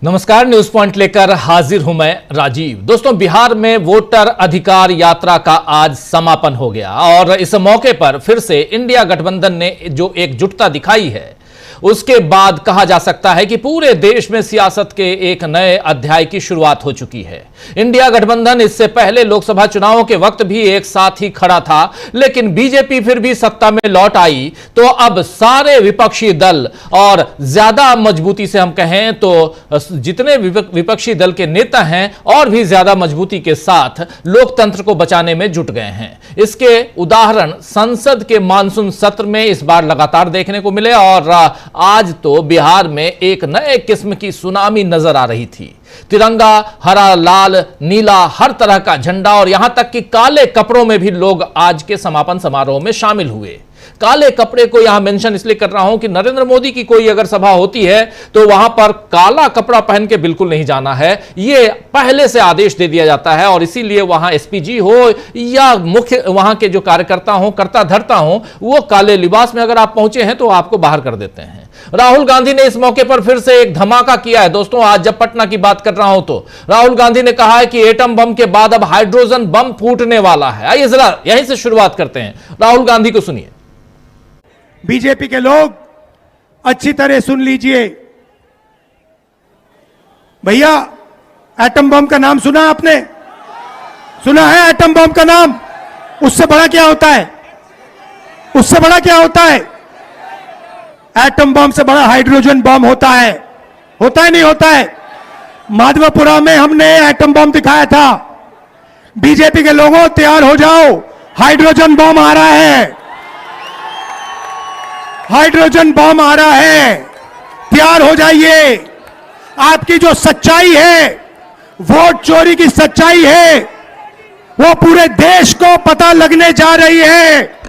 नमस्कार, news point लेकर हाजिर हूं मैं राजीव। दोस्तों, बिहार में वोटर अधिकार यात्रा का आज समापन हो गया और इस मौके पर फिर से इंडिया गठबंधन ने जो एकजुटता दिखाई है, उसके बाद कहा जा सकता है कि पूरे देश में सियासत के एक नए अध्याय की शुरुआत हो चुकी है। इंडिया गठबंधन इससे पहले लोकसभा चुनावों के वक्त भी एक साथ ही खड़ा था, लेकिन बीजेपी फिर भी सत्ता में लौट आई तो अब सारे विपक्षी दल और ज्यादा मजबूती से हम कहें तो जितने विपक्षी दल के नेता हैं और भी ज्यादा मजबूती के साथ लोकतंत्र को बचाने में जुट गए हैं। इसके उदाहरण संसद के मानसून सत्र में इस बार लगातार देखने को मिले और आज तो बिहार में एक नए किस्म की सुनामी नजर आ रही थी। तिरंगा, हरा, लाल, नीला, हर तरह का झंडा और यहां तक कि काले कपड़ों में भी लोग आज के समापन समारोह में शामिल हुए। काले कपड़े को यहां मेंशन इसलिए कर रहा हूं कि नरेंद्र मोदी की कोई अगर सभा होती है तो वहां पर काला कपड़ा पहन के बिल्कुल नहीं जाना है, यह पहले से आदेश दे दिया जाता है और इसीलिए वहां एसपीजी हो या मुख्य वहां के जो कार्यकर्ता हो, करता धरता हो, वो काले लिबास में अगर आप पहुंचे हैं तो आपको बाहर कर देते हैं। राहुल गांधी ने इस मौके पर फिर से एक धमाका किया है। दोस्तों, आज जब पटना की बात कर रहा हूं तो राहुल गांधी ने कहा है कि एटम बम के बाद अब हाइड्रोजन बम फूटने वाला है। आइए जरा यहीं से शुरुआत करते हैं, राहुल गांधी को सुनिए। बीजेपी के लोग अच्छी तरह सुन लीजिए। भैया, एटम बम का नाम सुना आपने? सुना है एटम बम का नाम? उससे बड़ा क्या होता है? उससे बड़ा क्या होता है? एटम बम से बड़ा हाइड्रोजन बम होता है। होता है नहीं होता है? माधवपुरा में हमने एटम बम दिखाया था। बीजेपी के लोगों, तैयार हो जाओ, हाइड्रोजन बम आ रहा है। हाइड्रोजन बम आ रहा है, तैयार हो जाइए। आपकी जो सच्चाई है, वोट चोरी की सच्चाई है, वो पूरे देश को पता लगने जा रही है।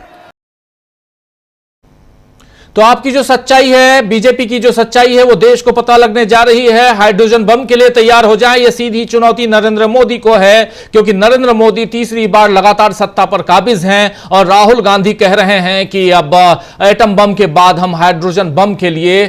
तो आपकी जो सच्चाई है, बीजेपी की जो सच्चाई है, वो देश को पता लगने जा रही है। हाइड्रोजन बम के लिए तैयार हो जाएं, ये सीधी चुनौती नरेंद्र मोदी को है, क्योंकि नरेंद्र मोदी तीसरी बार लगातार सत्ता पर काबिज हैं और राहुल गांधी कह रहे हैं कि अब एटम बम के बाद हम हाइड्रोजन बम के लिए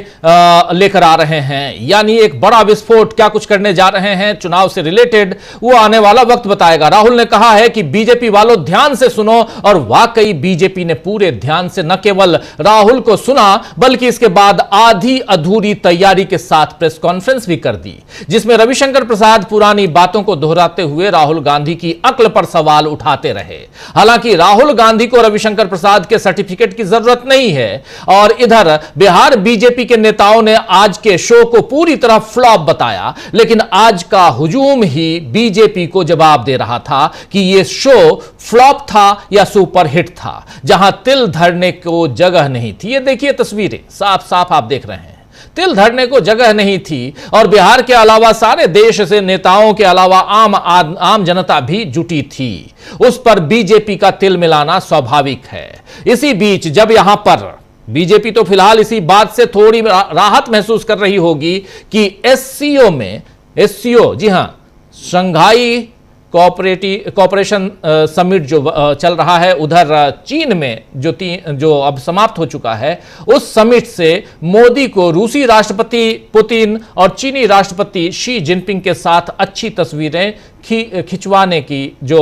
लेकर आ रहे हैं, यानी एक बड़ा विस्फोट क्या कुछ करने जा रहे हैं चुनाव से रिलेटेड, वो आने वाला वक्त बताएगा। राहुल ने कहा है कि बीजेपी वालों ध्यान से सुनो, और वाकई बीजेपी ने पूरे ध्यान से न केवल राहुल को बल्कि इसके बाद आधी अधूरी तैयारी के साथ प्रेस कॉन्फ्रेंस भी कर दी, जिसमें रविशंकर प्रसाद पुरानी बातों को दोहराते हुए राहुल गांधी की अक्ल पर सवाल उठाते रहे। हालांकि राहुल गांधी को रविशंकर प्रसाद के सर्टिफिकेट की जरूरत नहीं है और इधर बिहार बीजेपी के नेताओं ने आज के शो को पूरी तरह फ्लॉप बताया, लेकिन आज का हुजूम ही बीजेपी को जवाब दे रहा था कि यह शो फ्लॉप था या सुपर हिट था, जहां तिल धरने को जगह नहीं थी। ये देखिए तस्वीरें साफ साफ आप देख रहे हैं, तिल धरने को जगह नहीं थी और बिहार के अलावा सारे देश से नेताओं के अलावा आम जनता भी जुटी थी। उस पर बीजेपी का तिल मिलाना स्वाभाविक है। इसी बीच जब यहां पर बीजेपी तो फिलहाल इसी बात से थोड़ी राहत महसूस कर रही होगी कि एससीओ जी हां, शंघाई कोऑपरेशन समिट जो चल रहा है, उधर चीन में जो अब समाप्त हो चुका है, उस समिट से मोदी को रूसी राष्ट्रपति पुतिन और चीनी राष्ट्रपति शी जिनपिंग के साथ अच्छी तस्वीरें खिंचवाने की जो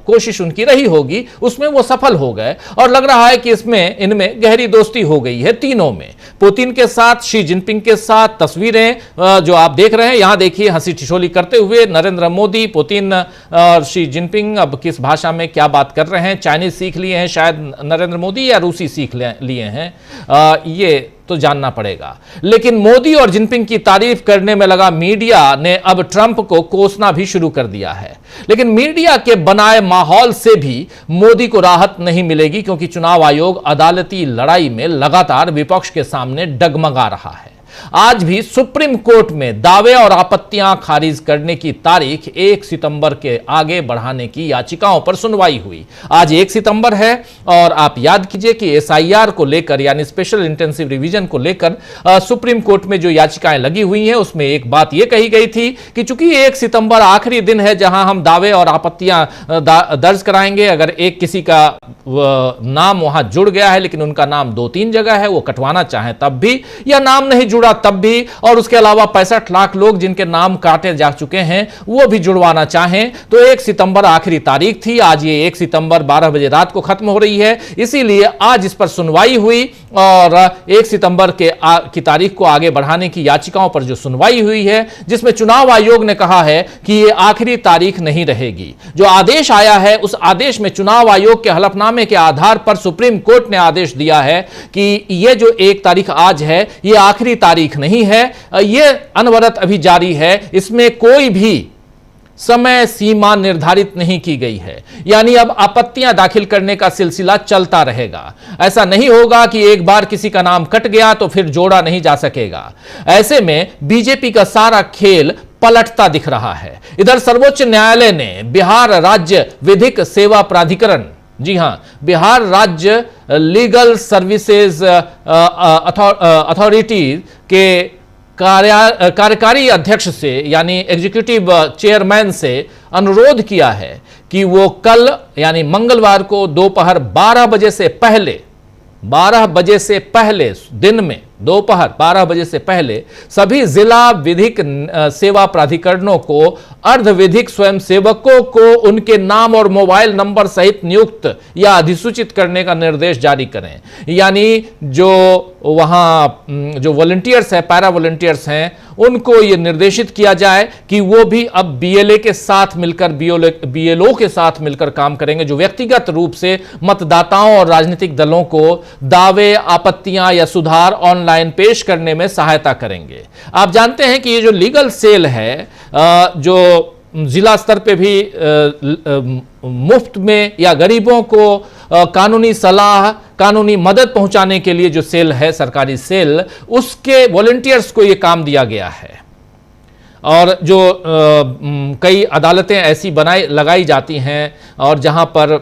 कोशिश उनकी रही होगी, उसमें वो सफल हो गए और लग रहा है कि इनमें गहरी दोस्ती हो गई है तीनों में, पुतिन के साथ, शी जिनपिंग के साथ। तस्वीरें जो आप देख रहे हैं, यहां देखिए हंसी ठिठोली करते हुए नरेंद्र मोदी, पुतिन और शी जिनपिंग अब किस भाषा में क्या बात कर रहे हैं। चाइनीज सीख लिए हैं शायद नरेंद्र मोदी, या रूसी सीख लिए हैं, ये तो जानना पड़ेगा। लेकिन मोदी और जिनपिंग की तारीफ करने में लगा मीडिया ने अब ट्रंप को कोसना भी शुरू कर दिया है। लेकिन मीडिया के बनाए माहौल से भी मोदी को राहत नहीं मिलेगी, क्योंकि चुनाव आयोग अदालती लड़ाई में लगातार विपक्ष के सामने डगमगा रहा है। आज भी सुप्रीम कोर्ट में दावे और आपत्तियां खारिज करने की तारीख 1 सितंबर के आगे बढ़ाने की याचिकाओं पर सुनवाई हुई। आज 1 सितंबर है और आप याद कीजिए कि एसआईआर को लेकर, यानी स्पेशल इंटेंसिव रिवीजन को लेकर सुप्रीम कोर्ट में जो याचिकाएं लगी हुई हैं, उसमें एक बात यह कही गई थी कि चूंकि 1 सितंबर आखिरी दिन है जहां हम दावे और आपत्तियां दर्ज कराएंगे, अगर एक किसी का नाम वहां जुड़ गया है लेकिन उनका नाम 2-3 जगह है, वो कटवाना चाहें तब भी, या नाम नहीं जुड़ा जुड़ा तब भी, और उसके अलावा 65 लाख लोग जिनके नाम काटे जा चुके हैं वो भी जुड़वाना चाहें तो 1 सितंबर आखिरी तारीख थी। आज ये 1 सितंबर 12 बजे रात को खत्म हो रही है, इसीलिए आज इस पर सुनवाई हुई और 1 सितंबर की तारीख को आगे बढ़ाने की याचिकाओं पर जो सुनवाई हुई है, जिसमें चुनाव आयोग ने कहा है कि ये आखिरी तारीख नहीं रहेगी। जो आदेश आया है उस आदेश में चुनाव आयोग के हलफनामे के आधार पर सुप्रीम कोर्ट ने आदेश दिया है कि ये जो 1 तारीख आज है ये आखिरी तारीख नहीं है, ये अनवरत अभी जारी है, इसमें कोई भी समय सीमा निर्धारित नहीं की गई है। यानी अब आपत्तियां दाखिल करने का सिलसिला चलता रहेगा। ऐसा नहीं होगा कि एक बार किसी का नाम कट गया तो फिर जोड़ा नहीं जा सकेगा। ऐसे में बीजेपी का सारा खेल पलटता दिख रहा है। इधर सर्वोच्च न्यायालय ने बिहार राज्य विधिक सेवा प्राधिकरण, जी हां, बिहार राज्य लीगल सर्विसेज अथॉरिटी के कार्यकारी अध्यक्ष से यानी एग्जीक्यूटिव चेयरमैन से अनुरोध किया है कि वो कल यानी मंगलवार को दोपहर 12 बजे से पहले दिन में दोपहर 12 बजे से पहले सभी जिला विधिक सेवा प्राधिकरणों को अर्धविधिक स्वयंसेवकों को उनके नाम और मोबाइल नंबर सहित नियुक्त या अधिसूचित करने का निर्देश जारी करें। यानी जो वहां जो वॉलंटियर्स हैं, पैरा वॉलंटियर्स हैं, उनको यह निर्देशित किया जाए कि वो भी अब बीएलए के साथ मिलकर बीएलओ के साथ मिलकर काम करेंगे, जो व्यक्तिगत रूप से मतदाताओं और राजनीतिक दलों को दावे, आपत्तियां या सुधार ऑनलाइन पेश करने में सहायता करेंगे। आप जानते हैं कि ये जो लीगल सेल है, जो जिला स्तर पे भी मुफ्त में या गरीबों को कानूनी सलाह, कानूनी मदद पहुंचाने के लिए जो सेल है, सरकारी सेल, उसके वॉलंटियर्स को यह काम दिया गया है। और जो कई अदालतें ऐसी लगाई जाती हैं और जहां पर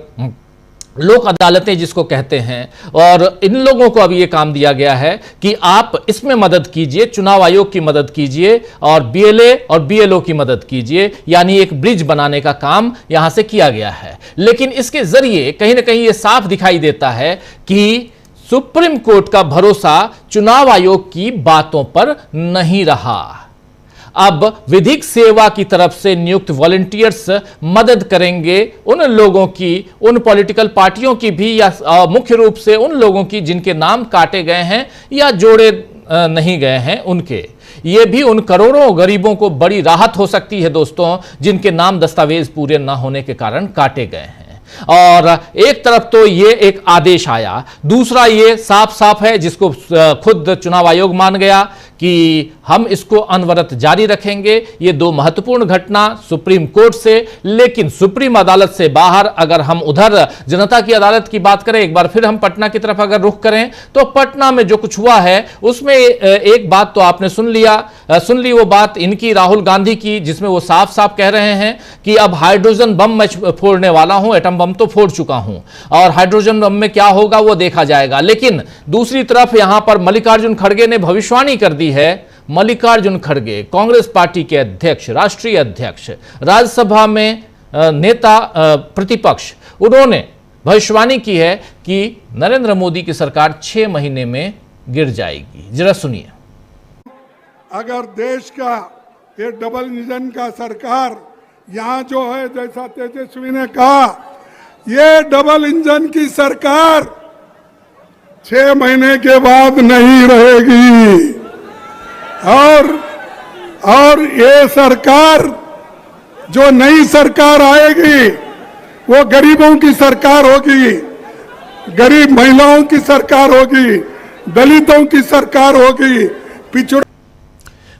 लोक अदालतें जिसको कहते हैं, और इन लोगों को अब ये काम दिया गया है कि आप इसमें मदद कीजिए, चुनाव आयोग की मदद कीजिए और बीएलए और बीएलओ की मदद कीजिए। यानी एक ब्रिज बनाने का काम यहां से किया गया है। लेकिन इसके जरिए कहीं ना कहीं ये साफ दिखाई देता है कि सुप्रीम कोर्ट का भरोसा चुनाव आयोग की बातों पर नहीं रहा। अब विधिक सेवा की तरफ से नियुक्त वॉलंटियर्स मदद करेंगे उन लोगों की, उन पॉलिटिकल पार्टियों की भी, या मुख्य रूप से उन लोगों की जिनके नाम काटे गए हैं या जोड़े नहीं गए हैं उनके। ये भी उन करोड़ों गरीबों को बड़ी राहत हो सकती है दोस्तों, जिनके नाम दस्तावेज पूरे न होने के कारण काटे गए हैं। और एक तरफ तो ये एक आदेश आया, दूसरा ये साफ साफ है, जिसको खुद चुनाव आयोग मान गया कि हम इसको अनवरत जारी रखेंगे। ये 2 महत्वपूर्ण घटना सुप्रीम कोर्ट से, लेकिन सुप्रीम अदालत से बाहर अगर हम उधर जनता की अदालत की बात करें, एक बार फिर हम पटना की तरफ अगर रुख करें, तो पटना में जो कुछ हुआ है उसमें एक बात तो आपने सुन ली वो बात इनकी, राहुल गांधी की, जिसमें वो साफ साफ कह रहे हैं कि अब हाइड्रोजन बम मैं फोड़ने वाला हूं, एटम बम तो फोड़ चुका हूं और हाइड्रोजन बम में क्या होगा वो देखा जाएगा। लेकिन दूसरी तरफ यहां पर मल्लिकार्जुन खड़गे ने भविष्यवाणी कर दी है। मल्लिकार्जुन खड़गे कांग्रेस पार्टी के अध्यक्ष, राष्ट्रीय अध्यक्ष, राज्यसभा में नेता प्रतिपक्ष, उन्होंने भविष्यवाणी की है कि नरेंद्र मोदी की सरकार 6 महीने में गिर जाएगी। जरा सुनिए। अगर देश का ये डबल इंजन का सरकार यहां जो है, जैसा तेजस्वी ने कहा, ये डबल इंजन की सरकार 6 महीने के बाद नहीं रहेगी। और ये सरकार, जो नई सरकार आएगी, वो गरीबों की सरकार होगी, गरीब महिलाओं की सरकार होगी, दलितों की सरकार होगी, पिछड़ों।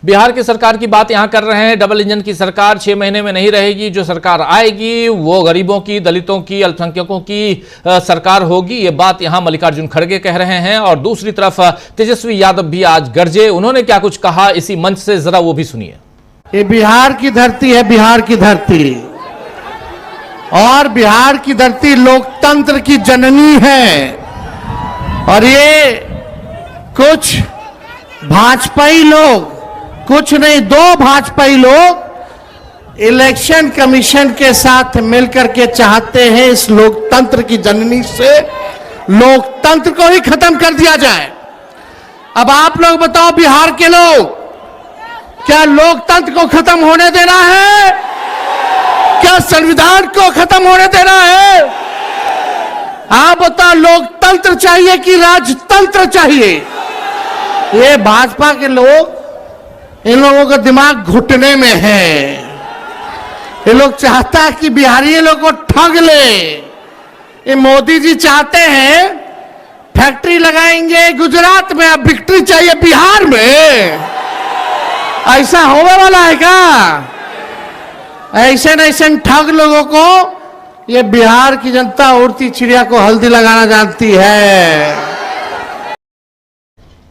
बिहार की सरकार की बात यहां कर रहे हैं। डबल इंजन की सरकार 6 महीने में नहीं रहेगी। जो सरकार आएगी वो गरीबों की, दलितों की, अल्पसंख्यकों की सरकार होगी। ये बात यहां मल्लिकार्जुन खड़गे कह रहे हैं। और दूसरी तरफ तेजस्वी यादव भी आज गरजे। उन्होंने क्या कुछ कहा इसी मंच से, जरा वो भी सुनिए। ये बिहार की धरती है, बिहार की धरती, और बिहार की धरती लोकतंत्र की जननी है। और ये कुछ भाजपाई लोग, कुछ नहीं 2 भाजपाई लोग इलेक्शन कमीशन के साथ मिलकर के चाहते हैं इस लोकतंत्र की जननी से लोकतंत्र को ही खत्म कर दिया जाए। अब आप लोग बताओ, बिहार के लोग, क्या लोकतंत्र को खत्म होने देना है? क्या संविधान को खत्म होने देना है? आप बताओ, लोकतंत्र चाहिए कि राजतंत्र चाहिए? ये भाजपा के लोग, इन लोगों का दिमाग घुटने में है। ये लोग चाहता है कि बिहारी लोग को ठग ले। ये मोदी जी चाहते हैं फैक्ट्री लगाएंगे गुजरात में, अब विक्ट्री चाहिए बिहार में। ऐसा होने वाला है क्या? ऐसे न ऐसे ठग लोगों को ये बिहार की जनता उड़ती चिड़िया को हल्दी लगाना जानती है।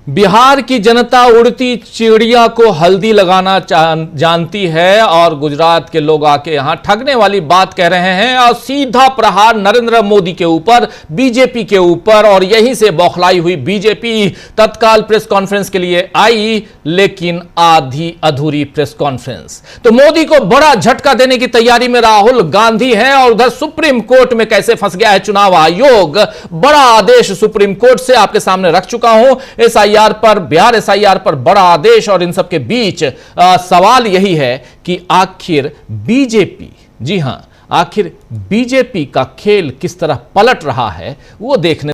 बिहार की जनता उड़ती चिड़िया को हल्दी लगाना जानती है और गुजरात के लोग आके यहां ठगने वाली बात कह रहे हैं और सीधा प्रहार नरेंद्र मोदी के ऊपर, बीजेपी के ऊपर। और यहीं से बौखलाई हुई बीजेपी तत्काल प्रेस कॉन्फ्रेंस के लिए आई, लेकिन आधी अधूरी प्रेस कॉन्फ्रेंस। तो मोदी को बड़ा झटका देने की तैयारी में राहुल गांधी हैं और उधर सुप्रीम कोर्ट में कैसे फंस गया है चुनाव आयोग। बड़ा आदेश सुप्रीम कोर्ट से आपके सामने रख चुका हूं। एसआईआर पर, बिहार एसआईआर पर बड़ा आदेश, और इन सबके बीच सवाल यही है कि आखिर बीजेपी, जी हां, आखिर बीजेपी का खेल किस तरह पलट रहा है वो देखने